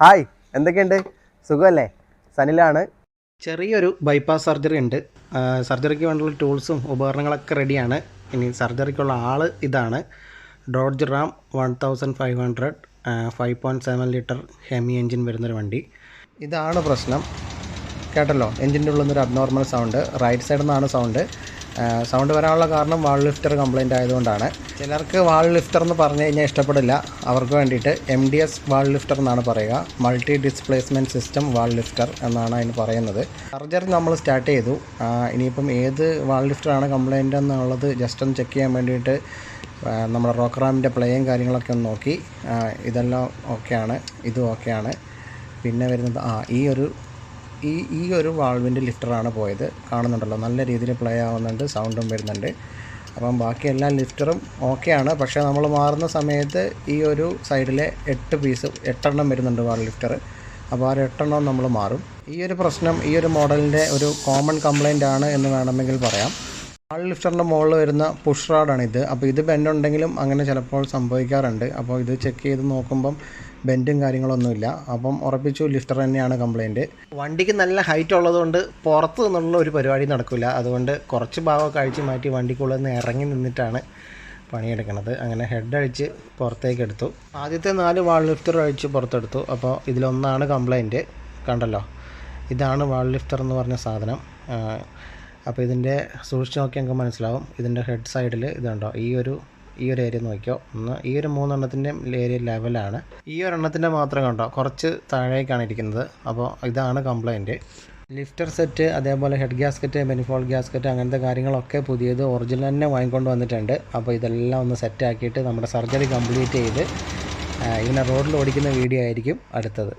Hi, എന്തൊക്കെയുണ്ട്? സുഖമല്ലേ? സനിലാണ്. ചെറിയൊരു ബൈപ്പാസ് സർജറി ഉണ്ട്. സർജറിക്ക് വേണ്ടിയുള്ള ടൂൾസും ഉപകരണങ്ങളൊക്കെ റെഡിയാണ്. ഇനി സർജറിക്കുള്ള ആൾ ഇതാണ്. Dodge Ram 1500 5.7 litre hemi engine വരുന്നൊരു വണ്ടി. ഇതാണ് പ്രശ്നം. കേട്ടല്ലോ, എൻജിൻ്റെ ഉള്ളിൽ നിന്നൊരു അബ്നോർമൽ സൗണ്ട്. റൈറ്റ് സൈഡിൽ നിന്നാണ് സൗണ്ട് വരാനുള്ള കാരണം വാൾ ലിഫ്റ്റർ കംപ്ലൈൻ്റ് ആയതുകൊണ്ടാണ്. ചിലർക്ക് വാൾ ലിഫ്റ്റർ എന്ന് പറഞ്ഞു കഴിഞ്ഞാൽ ഇഷ്ടപ്പെടില്ല. അവർക്ക് വേണ്ടിയിട്ട് MDS വാൾ ലിഫ്റ്റർ എന്നാണ് പറയുക. മൾട്ടി ഡിസ്പ്ലേസ്മെൻറ്റ് സിസ്റ്റം വാൾ ലിഫ്റ്റർ എന്നാണ് അതിന് പറയുന്നത്. സർജറി നമ്മൾ സ്റ്റാർട്ട് ചെയ്തു. ഇനിയിപ്പം ഏത് വാൾ ലിഫ്റ്ററാണ് കംപ്ലൈൻ്റ് എന്നുള്ളത് ജസ്റ്റ് ഒന്ന് ചെക്ക് ചെയ്യാൻ വേണ്ടിയിട്ട് നമ്മുടെ റോക്കറാമിൻ്റെ പ്ലേയും കാര്യങ്ങളൊക്കെ ഒന്ന് നോക്കി. ഇതെല്ലാം ഓക്കെയാണ്, ഇതും ഓക്കെയാണ്. പിന്നെ വരുന്നത് ഈ ഒരു വാൾവിൻ്റെ ലിഫ്റ്ററാണ് പോയത്. കാണുന്നുണ്ടല്ലോ, നല്ല രീതിയിൽ പ്ലേ ആവുന്നുണ്ട്, സൗണ്ടും വരുന്നുണ്ട്. അപ്പം ബാക്കി എല്ലാ ലിഫ്റ്ററും ഓക്കെയാണ്. പക്ഷേ നമ്മൾ മാറുന്ന സമയത്ത് ഈ ഒരു സൈഡിലെ 8 വരുന്നുണ്ട് വാൾ ലിഫ്റ്റർ. അപ്പോൾ ആ 8 നമ്മൾ മാറും. ഈ ഒരു പ്രശ്നം ഈ ഒരു മോഡലിൻ്റെ ഒരു കോമൺ കംപ്ലൈൻ്റ് ആണ് എന്ന് വേണമെങ്കിൽ പറയാം. വാൾ ലിഫ്റ്ററിൻ്റെ മുകളിൽ വരുന്ന പുഷ് റാഡാണിത്. അപ്പോൾ ഇത് ബെൻഡുണ്ടെങ്കിലും അങ്ങനെ ചിലപ്പോൾ സംഭവിക്കാറുണ്ട്. അപ്പോൾ ഇത് ചെക്ക് ചെയ്ത് നോക്കുമ്പം ബെൻഡും കാര്യങ്ങളൊന്നുമില്ല. അപ്പം ഉറപ്പിച്ചു ലിഫ്റ്റർ തന്നെയാണ് കംപ്ലൈൻറ്റ്. വണ്ടിക്ക് നല്ല ഹൈറ്റ് ഉള്ളതുകൊണ്ട് പുറത്ത് നിന്നുള്ള ഒരു പരിപാടി നടക്കില്ല. അതുകൊണ്ട് കുറച്ച് ഭാഗമൊക്കെ അഴിച്ച് മാറ്റി വണ്ടിക്കുള്ളിൽ നിന്ന് ഇറങ്ങി നിന്നിട്ടാണ് പണിയെടുക്കുന്നത്. അങ്ങനെ ഹെഡ് അഴിച്ച് പുറത്തേക്ക് എടുത്തു. ആദ്യത്തെ 4 വാൾ ലിഫ്റ്റർ അഴിച്ച് പുറത്തെടുത്തു. അപ്പോൾ ഇതിലൊന്നാണ് കംപ്ലൈൻറ്റ്. കണ്ടല്ലോ, ഇതാണ് വാൾ ലിഫ്റ്റർ എന്ന് പറഞ്ഞ സാധനം. അപ്പോൾ ഇതിൻ്റെ സൂക്ഷിച്ച് നോക്കി നമുക്ക് മനസ്സിലാവും. ഇതിൻ്റെ ഹെഡ് സൈഡിൽ ഇതുണ്ടോ, ഈ ഒരു ഏരിയ നോക്കിയോ. ഈ ഒരു 3 ഏരിയ ലെവലാണ്. ഈ ഒരെണ്ണത്തിൻ്റെ മാത്രം കണ്ടോ കുറച്ച് താഴേക്കാണ് ഇരിക്കുന്നത്. അപ്പോൾ ഇതാണ് കംപ്ലൈൻറ്റ്. ലിഫ്റ്റർ സെറ്റ്, അതേപോലെ ഹെഡ് ഗ്യാസ്കറ്റ്, ബെനിഫോൾഡ് ഗ്യാസ്കറ്റ്, അങ്ങനത്തെ കാര്യങ്ങളൊക്കെ പുതിയത് ഒറിജിനൽ തന്നെ വാങ്ങിക്കൊണ്ട് വന്നിട്ടുണ്ട്. അപ്പോൾ ഇതെല്ലാം ഒന്ന് സെറ്റാക്കിയിട്ട് നമ്മുടെ സർജറി കംപ്ലീറ്റ് ചെയ്ത് ഇതിനെ റോഡിൽ ഓടിക്കുന്ന വീഡിയോ ആയിരിക്കും അടുത്തത്.